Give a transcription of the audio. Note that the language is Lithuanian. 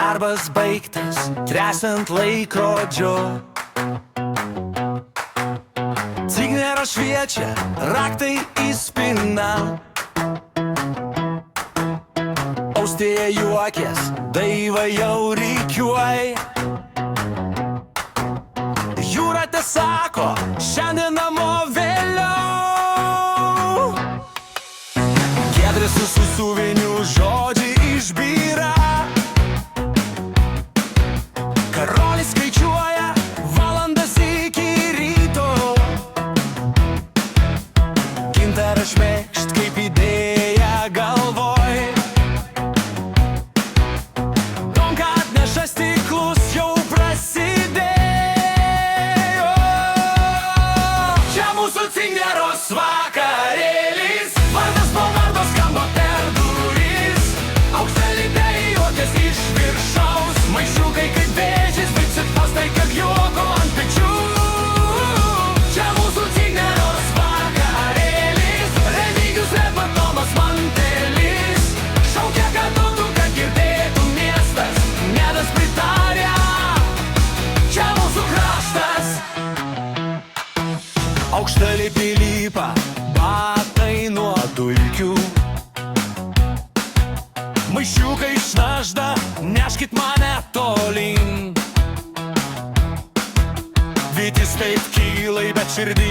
Darbas baigtas, tresant laikrodžiu. Cignero šviečia, raktai į spyną. Austėje juokės, Daiva jau rikiuoj. Jūratė sako, šiandien namo vėliau. Giedrės su susuviniu žodžiai išbyra. Karolis skaičiuoja valandas iki ryto. Gintaras šmėkšt kaip idėja galvoj. Donka atneša stiklus, jau prasidėjo. Čia mūsų Cingeros vakarėlis. Vardas po vardo skamba per duris. Aukštalipė juokės iš viršaus. Maišiukai kaip vėžis, bet sitpastai kaip juoko ant pečių. Čia mūsų Cingeros vakarėlis. Remigijus Lepa, Tomas Mantelis. Šaukia, kad duotų, kad girdėtų miestas. Nedas pritarė. Čia mūsų kraštas. Aukštalipį lipa, batai nuo dulkių. Maišiukai šnabžda, neškit mane tolyn. Vytis taip kylai, bet širdį